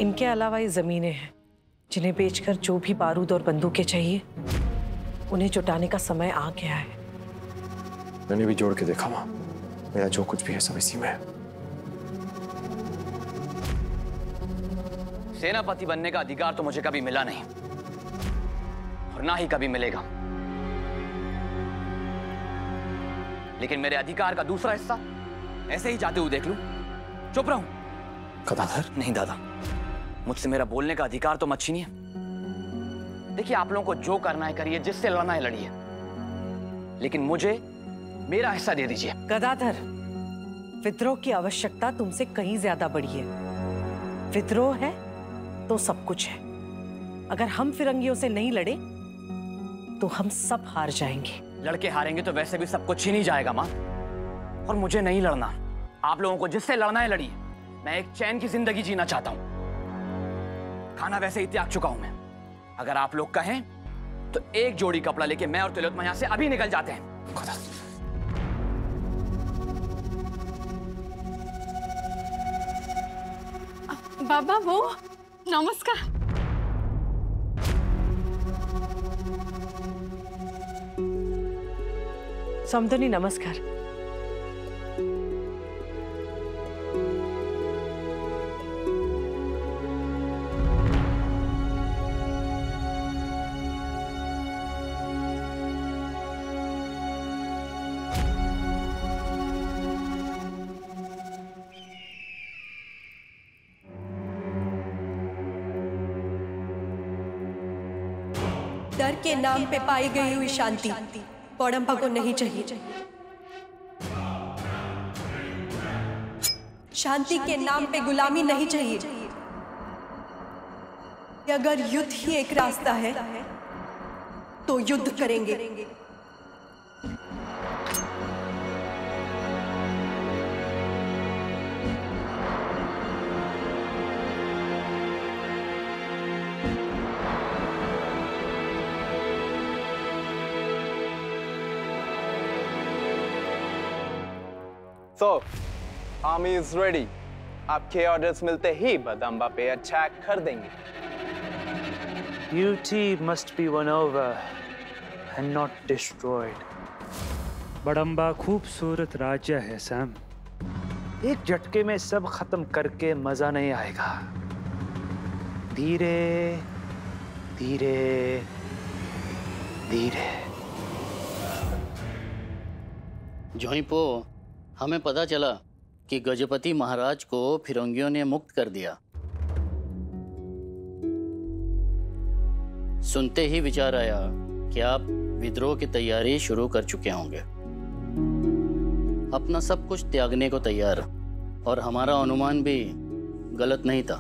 इनके अलावा ये जमीनें हैं जिन्हें बेचकर जो भी बारूद और बंदूकें चाहिए उन्हें जुटाने का समय आ गया है। मैंने भी जोड़ के देखा मां, मेरा जो कुछ भी है सब इसी में है। सेनापति बनने का अधिकार तो मुझे कभी मिला नहीं और ना ही कभी मिलेगा, लेकिन मेरे अधिकार का दूसरा हिस्सा ऐसे ही जाते हुए देख लूं, चुप रहूं? गदाधर नहीं दादा, मुझसे मेरा बोलने का अधिकार तो मत छीनिए। देखिए, आप लोगों को जो करना है करिए, जिससे लड़ना है लड़िए, लेकिन मुझे मेरा हिस्सा दे दीजिए। गदाधर, विद्रोह की आवश्यकता तुमसे कहीं ज्यादा बड़ी है। विद्रोह है तो सब कुछ है। अगर हम फिरंगियों से नहीं लड़े तो हम सब हार जाएंगे। लड़के हारेंगे तो वैसे भी सब कुछ छीन ही जाएगा मां, और मुझे नहीं लड़ना। आप लोगों को जिससे लड़ना है लड़िए, मैं एक चैन की जिंदगी जीना चाहता हूं। खाना वैसे ही त्याग चुका हूं मैं। अगर आप लोग कहें तो एक जोड़ी कपड़ा लेके मैं और तिलोत्तमा यहां से अभी निकल जाते हैं। बाबा, वो नमस्कार। समधनी नमस्कार। डर के नाम पे पाई गई हुई शांति बड़म्बा को नहीं चाहिए। शांति के नाम पे गुलामी नहीं चाहिए। अगर युद्ध ही एक रास्ता है तो युद्ध करेंगे। So, army is ready. आपके ऑर्डर्स मिलते ही बदम्बा पे अटैक कर देंगे। Beauty must be won over and not destroyed. Badamba खूबसूरत राज्य है सैम। एक झटके में सब खत्म करके मजा नहीं आएगा। धीरे धीरे धीरे। जोईपो, हमें पता चला कि गजपति महाराज को फिरंगियों ने मुक्त कर दिया। सुनते ही विचार आया कि आप विद्रोह की तैयारी शुरू कर चुके होंगे। अपना सब कुछ त्यागने को तैयार, और हमारा अनुमान भी गलत नहीं था।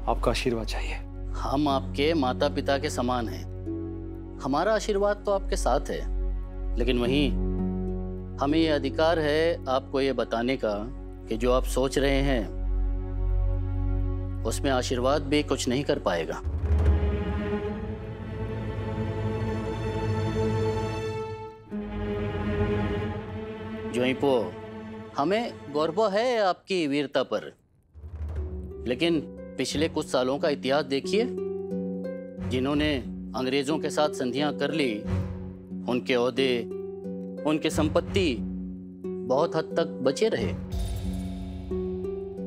आपका आशीर्वाद चाहिए। हम आपके माता पिता के समान हैं। हमारा आशीर्वाद तो आपके साथ है, लेकिन वहीं हमें ये अधिकार है आपको ये बताने का कि जो आप सोच रहे हैं उसमें आशीर्वाद भी कुछ नहीं कर पाएगा। जोईपो, हमें गौरव है आपकी वीरता पर, लेकिन पिछले कुछ सालों का इतिहास देखिए। जिन्होंने अंग्रेजों के साथ संधियां कर ली, उनके ओहदे, उनके संपत्ति बहुत हद तक बचे रहे।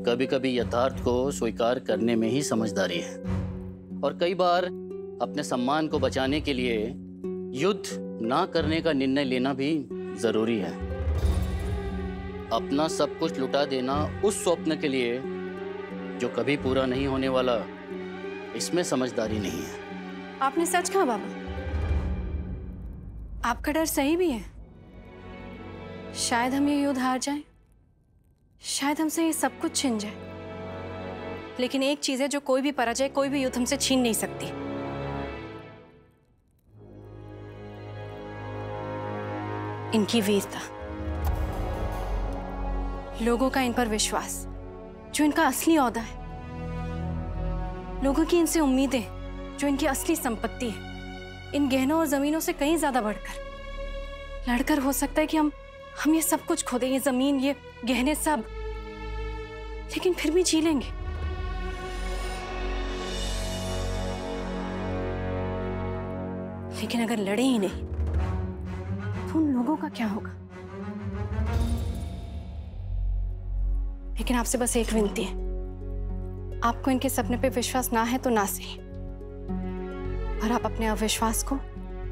कभी कभी यथार्थ को स्वीकार करने में ही समझदारी है, और कई बार अपने सम्मान को बचाने के लिए युद्ध ना करने का निर्णय लेना भी जरूरी है। अपना सब कुछ लुटा देना उस स्वप्न के लिए जो कभी पूरा नहीं होने वाला, इसमें समझदारी नहीं है। आपने सच कहा बाबा, आपका डर सही भी है। शायद हम ये युद्ध हार जाएं, शायद हमसे ये सब कुछ छिन जाए, लेकिन एक चीज है जो कोई भी पराजय, कोई भी युद्ध हमसे छीन नहीं सकती। इनकी वीरता, लोगों का इन पर विश्वास, जो इनका असली ओहदा है, लोगों की इनसे उम्मीदें, जो इनकी असली संपत्ति है, इन गहनों और जमीनों से कहीं ज्यादा बढ़कर। लड़कर हो सकता है कि हम ये सब कुछ खो दें, ये जमीन, ये गहने सब, लेकिन फिर भी जी लेंगे। लेकिन अगर लड़े ही नहीं तो उन लोगों का क्या होगा? लेकिन आपसे बस एक विनती है, आपको इनके सपने पे विश्वास ना है तो ना सही, और आप अपने अविश्वास को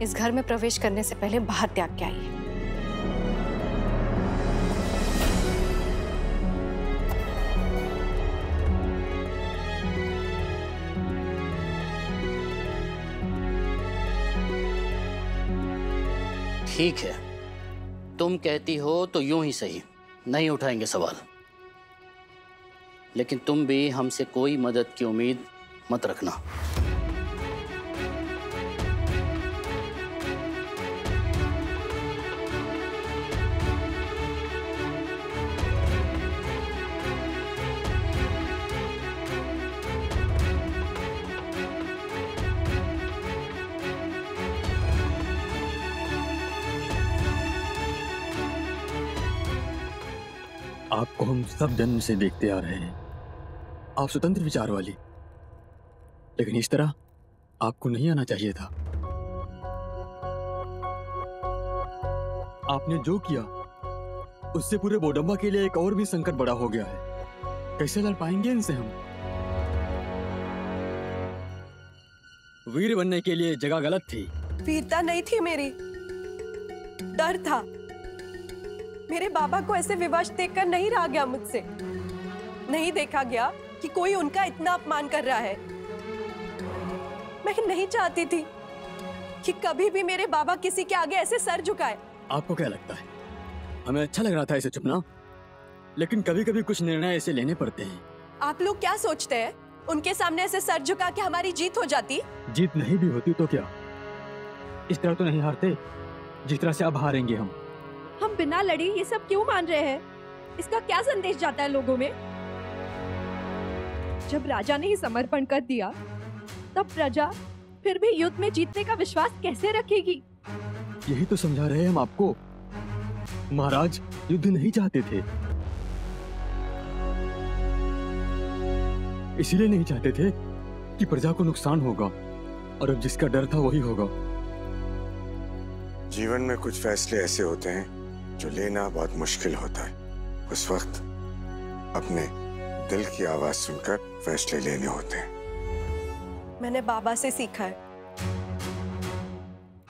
इस घर में प्रवेश करने से पहले बाहर त्याग के आइए। ठीक है, तुम कहती हो तो यूं ही सही, नहीं उठाएंगे सवाल। लेकिन तुम भी हमसे कोई मदद की उम्मीद मत रखना। आपको हम सब जन्म से देखते आ रहे हैं, आप स्वतंत्र विचार वाली, लेकिन इस तरह आपको नहीं आना चाहिए था। आपने जो किया उससे पूरे बोडम्बा के लिए एक और भी संकट बड़ा हो गया है। कैसे लड़ पाएंगे इनसे हम? वीर बनने के लिए जगह गलत थी। वीरता नहीं थी मेरी, डर था। मेरे बाबा को ऐसे विवश देखकर नहीं रहा गया मुझसे। नहीं देखा गया कि कोई उनका इतना अपमान कर रहा है। मैं नहीं चाहती थी कि कभी भी मेरे बाबा किसी के आगे ऐसे सर झुकाए। आपको क्या लगता है हमें अच्छा लग रहा था ऐसे चुपना? लेकिन कभी कभी कुछ निर्णय ऐसे लेने पड़ते हैं। आप लोग क्या सोचते हैं, उनके सामने ऐसे सर झुका के हमारी जीत हो जाती? जीत नहीं भी होती तो क्या, इस तरह तो नहीं हारते जिस तरह से अब हारेंगे हम। हम बिना लड़े ये सब क्यों मान रहे हैं? इसका क्या संदेश जाता है लोगों में? जब राजा ने ही समर्पण कर दिया, तब प्रजा फिर भी युद्ध में जीतने का विश्वास कैसे रखेगी? यही तो समझा रहे हैं हम आपको। महाराज युद्ध नहीं चाहते थे, इसीलिए नहीं चाहते थे कि प्रजा को नुकसान होगा, और अब जिसका डर था वही होगा। जीवन में कुछ फैसले ऐसे होते हैं जो लेना बहुत मुश्किल होता है। उस वक्त अपने दिल की आवाज सुनकर फैसले लेने होते हैं। मैंने बाबा से सीखा है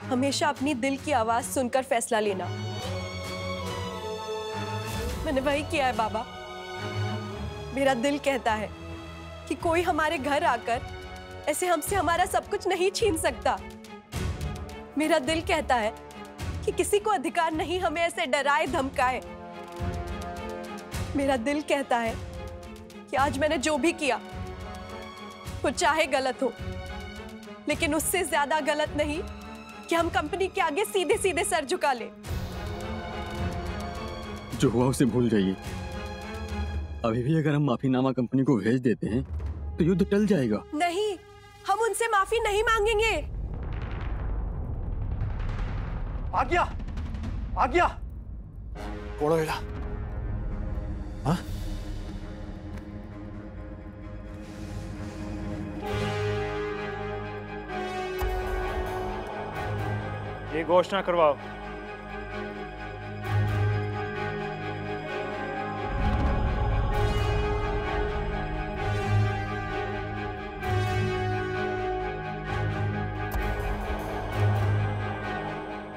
हमेशा अपनी दिल की आवाज सुनकर फैसला लेना। मैंने वही किया है बाबा। मेरा दिल कहता है कि कोई हमारे घर आकर ऐसे हमसे हमारा सब कुछ नहीं छीन सकता। मेरा दिल कहता है कि किसी को अधिकार नहीं हमें ऐसे डराए धमकाए। मेरा दिल कहता है कि आज मैंने जो भी किया वो चाहे गलत हो, लेकिन उससे ज्यादा गलत नहीं कि हम कंपनी के आगे सीधे सीधे सर झुका ले। जो हुआ उसे भूल जाइए। अभी भी अगर हम माफीनामा कंपनी को भेज देते हैं तो युद्ध टल जाएगा। नहीं, हम उनसे माफी नहीं मांगेंगे। आ गया, आ गया। कोड़ो हिला। हाँ? ये घोषणा करवाओ।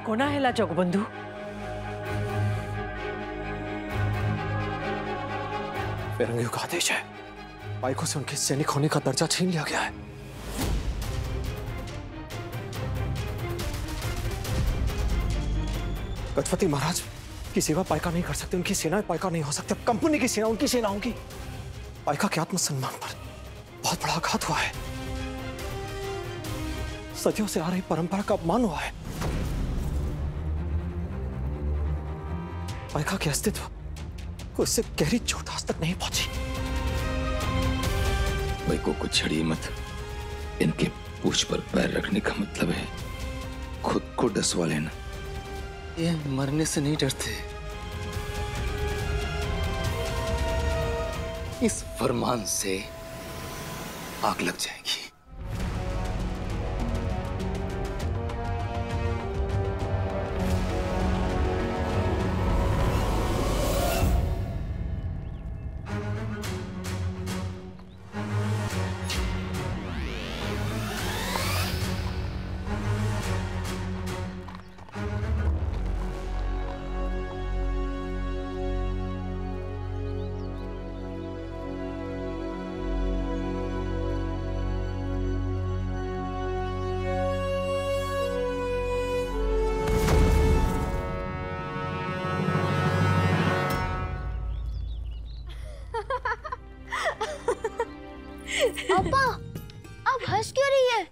कोना हेला जगबंधु? फिरंगियों का आदेश है, पाइकों से उनके सैनिक होने का दर्जा छीन लिया गया है। गजपति महाराज की सेवा पाइका नहीं कर सकते, उनकी सेना पाइका नहीं हो सकते। कंपनी की सेना उनकी सेना होगी। पाइका के आत्मसम्मान पर बहुत बड़ा आघात हुआ है। सदियों से आ रही परंपरा का अपमान हुआ है। पाइका के अस्तित्व को इससे गहरी चोट आज तक नहीं पहुंची। पाइकों को छड़ी मत। इनके पूछ पर पैर रखने का मतलब है खुद को डसवा लेना। ये मरने से नहीं डरते, इस फरमान से आग लग जाएगी। पापा, आप हंस क्यों रही है?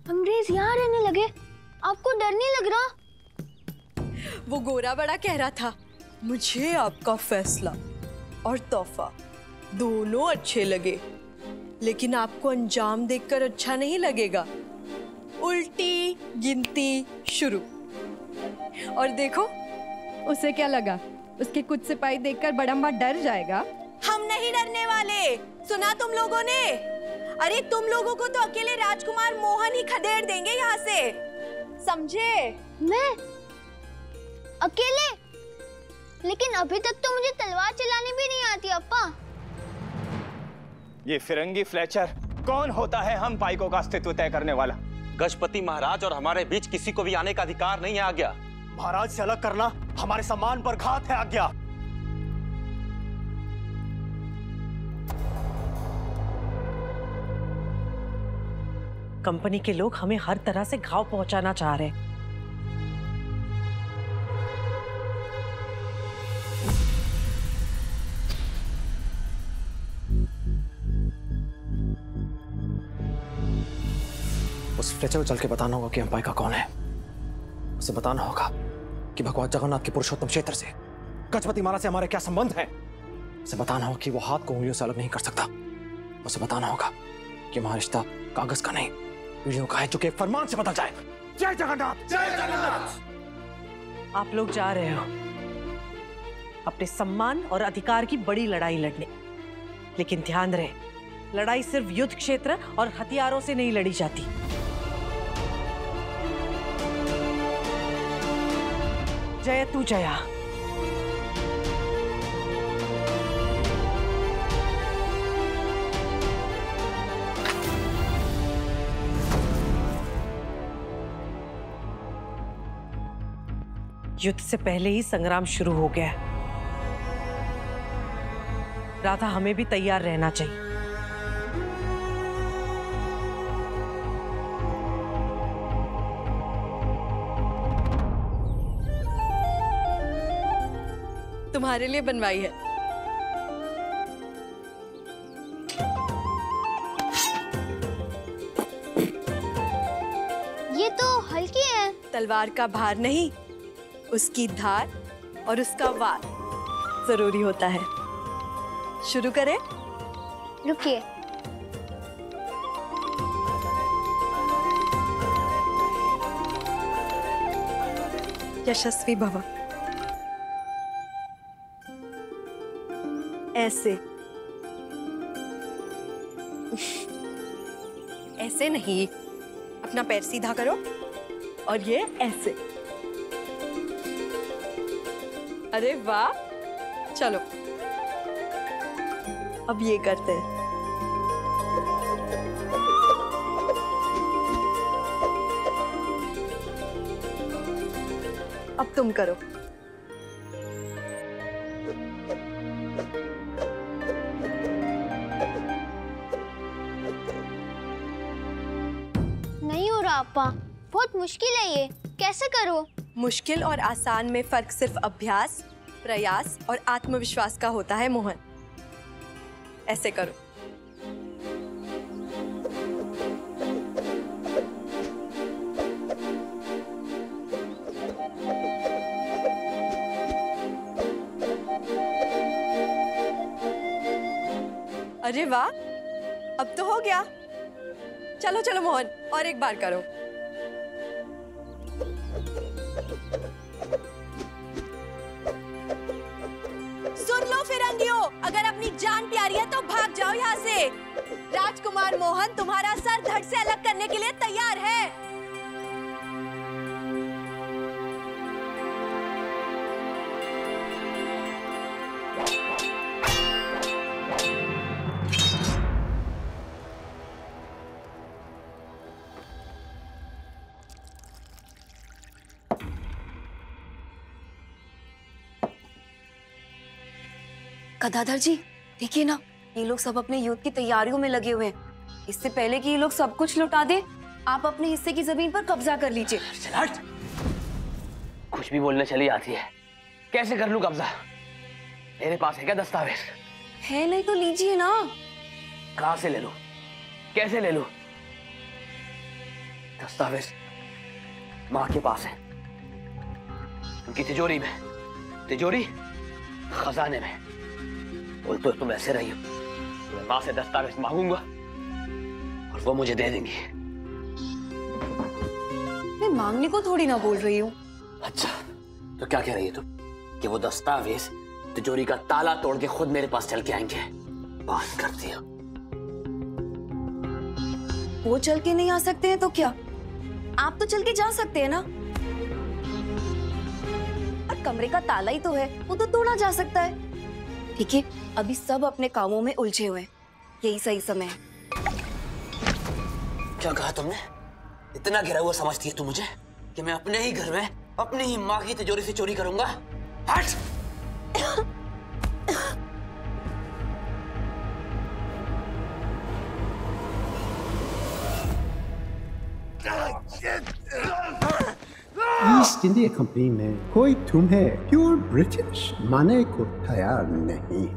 अंग्रेज यहाँ रहने लगे, आपको डर नहीं लग रहा? वो गोरा बड़ा कह रहा था, मुझे आपका फैसला और तोहफा दोनों अच्छे लगे, लेकिन आपको अंजाम देखकर अच्छा नहीं लगेगा। उल्टी गिनती शुरू। और देखो उसे क्या लगा? उसके कुछ सिपाही देखकर बड़म्बा डर जाएगा? हम नहीं डरने वाले। सुना तुम लोगों ने? अरे तुम लोगों को तो अकेले राजकुमार मोहन ही खदेड़ देंगे यहाँ से, समझे? मैं अकेले? लेकिन अभी तक तो मुझे तलवार चलानी भी नहीं आती अप्पा। ये फिरंगी फ्लेचर कौन होता है हम पाइकों का अस्तित्व तय करने वाला? गजपति महाराज और हमारे बीच किसी को भी आने का अधिकार नहीं है आज्ञा। महाराज से अलग करना हमारे सम्मान पर घात है आज्ञा। कंपनी के लोग हमें हर तरह से घाव पहुंचाना चाह रहे हैं। उस फ्लेचर को चल के बताना होगा कि अंपाइका कौन है। उसे बताना होगा कि भगवान जगन्नाथ के पुरुषोत्तम क्षेत्र से गजपति महाराज से हमारे क्या संबंध है। उसे बताना होगा कि वो हाथ को उंगलियों से अलग नहीं कर सकता। उसे बताना होगा कि हमारा रिश्ता कागज का नहीं, पीढ़ियों का है, जो कि एक फरमान से बदल जाए। जय जगन्नाथ! जय जगन्नाथ! आप लोग जा रहे हो अपने सम्मान और अधिकार की बड़ी लड़ाई लड़ने, लेकिन ध्यान रहे, लड़ाई सिर्फ युद्ध क्षेत्र और हथियारों से नहीं लड़ी जाती। जय तू जया। युद्ध से पहले ही संग्राम शुरू हो गया। राधा, हमें भी तैयार रहना चाहिए। तुम्हारे लिए बनवाई है। ये तो हल्की है। तलवार का भार नहीं, उसकी धार और उसका वार जरूरी होता है। शुरू करें? रुकिए। यशस्वी भव। ऐसे ऐसे नहीं, अपना पैर सीधा करो और ये ऐसे। अरे वाह, चलो अब ये करते हैं। अब तुम करो। नहीं हो रहा अप्पा, बहुत मुश्किल है ये, कैसे करो? मुश्किल और आसान में फर्क सिर्फ अभ्यास, प्रयास और आत्मविश्वास का होता है मोहन। ऐसे करो। अरे वाह, अब तो हो गया। चलो चलो मोहन, और एक बार करो। अगर अपनी जान प्यारी है तो भाग जाओ यहाँ से। राजकुमार मोहन तुम्हारा सर धड़ से अलग करने के लिए तैयार है। गदाधर जी देखिए ना, ये लोग सब अपने युद्ध की तैयारियों में लगे हुए हैं। इससे पहले कि ये लोग सब कुछ लुटा दे, आप अपने हिस्से की जमीन पर कब्जा कर लीजिए। कुछ भी बोलने चली आती है। कैसे कर लूं कब्जा? मेरे पास है क्या दस्तावेज? है नहीं तो लीजिए ना। कहां से ले लूं? कैसे ले लूं? दस्तावेज माँ के पास है, उनकी तिजोरी में। तिजोरी खजाने में। बोल तो तुम ऐसे रही हो, मैं माँ से दस्तावेज मांगूंगा और वो मुझे दे देंगी। मैं मांगने को थोड़ी ना बोल रही हूँ। अच्छा तो क्या कह रही है तुम? कि वो दस्तावेज तिजोरी का ताला तोड़ के खुद मेरे पास चल के आएंगे? बात करती हो। वो चल के नहीं आ सकते हैं तो क्या? आप तो चल के जा सकते हैं ना। और कमरे का ताला ही तो है, वो तो तोड़ा जा सकता है। ठीक है, अभी सब अपने कामों में उलझे हुए हैं, यही सही समय है। क्या कहा तुमने? इतना गिरा हुआ समझती है तू मुझे कि मैं अपने ही घर में अपनी ही माँ की तिजोरी से चोरी करूंगा? हट! ईस्ट इंडिया कंपनी में कोई तुम्हें प्योर ब्रिटिश मानने को तैयार नहीं।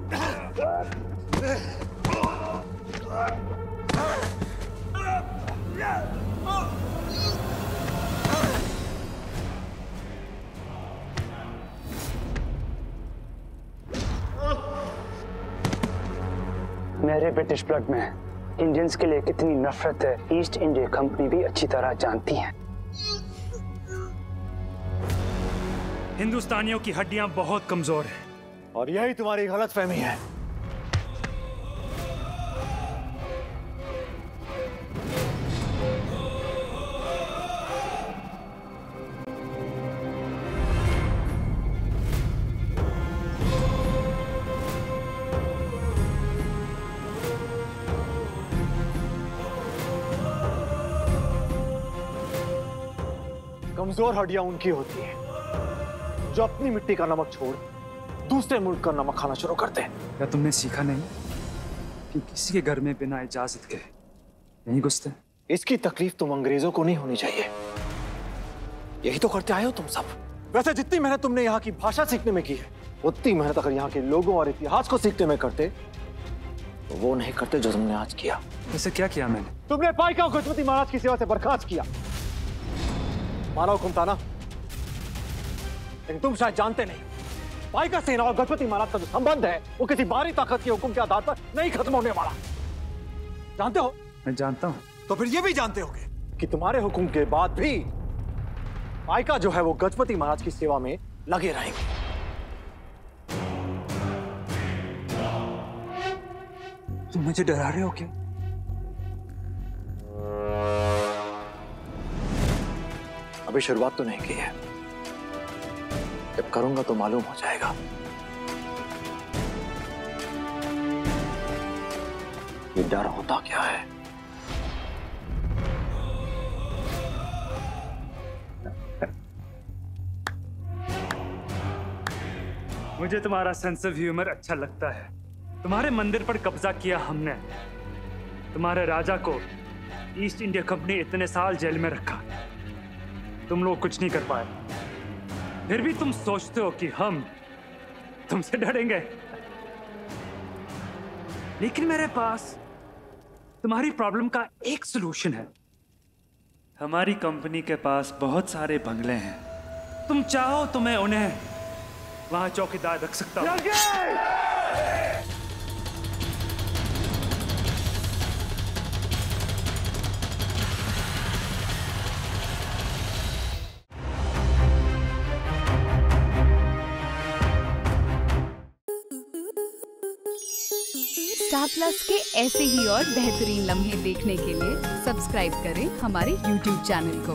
मेरे ब्रिटिश ब्लड में इंडियंस के लिए कितनी नफरत है, ईस्ट इंडिया कंपनी भी अच्छी तरह जानती है। हिंदुस्तानियों की हड्डियां बहुत कमजोर हैं। और यही तुम्हारी गलतफहमी है। कमजोर हड्डियां उनकी होती हैं जो अपनी मिट्टी का नमक छोड़ दूसरे मुल्क का नमक खाना शुरू करते हैं। क्या तुमने सीखा नहीं कि किसी के घर में बिना इजाजत के नहीं घुसते? इसकी तकलीफ तुम अंग्रेजों को नहीं होनी चाहिए। यही तो करते आए हो तुम सब। वैसे जितनी मेहनत तुमने यहाँ की भाषा सीखने में की है, उतनी मेहनत अगर यहाँ के लोगों और इतिहास को सीखने में करते तो वो नहीं करते जो तुमने आज किया। वैसे क्या किया मैंने? तुमने पाइका को गजपति महाराज की सेवा से बर्खास्त किया। माना हुकुम था ना, लेकिन तुम शायद जानते नहीं, पाइका सेना और गजपति महाराज का जो संबंध है वो किसी बाहरी ताकत के हुक्म के आधार पर नहीं खत्म होने वाला। जानते हो? मैं जानता हूं। तो फिर ये भी जानते होगे कि तुम्हारे हुक्म के बाद भी पाइका जो है वो गजपति महाराज की सेवा में लगे रहेंगे। तुम मुझे डरा रहे हो क्या? अभी शुरुआत तो नहीं की है, जब करूंगा तो मालूम हो जाएगा। ये डर होता क्या है? मुझे तुम्हारा सेंस ऑफ ह्यूमर अच्छा लगता है। तुम्हारे मंदिर पर कब्जा किया हमने, तुम्हारे राजा को ईस्ट इंडिया कंपनी इतने साल जेल में रखा, तुम लोग कुछ नहीं कर पाए। फिर भी तुम सोचते हो कि हम तुमसे डरेंगे। लेकिन मेरे पास तुम्हारी प्रॉब्लम का एक सलूशन है। हमारी कंपनी के पास बहुत सारे बंगले हैं, तुम चाहो तो मैं उन्हें वहां चौकीदार रख सकता हूं। स्टार प्लस के ऐसे ही और बेहतरीन लम्हे देखने के लिए सब्सक्राइब करें हमारे YouTube चैनल को।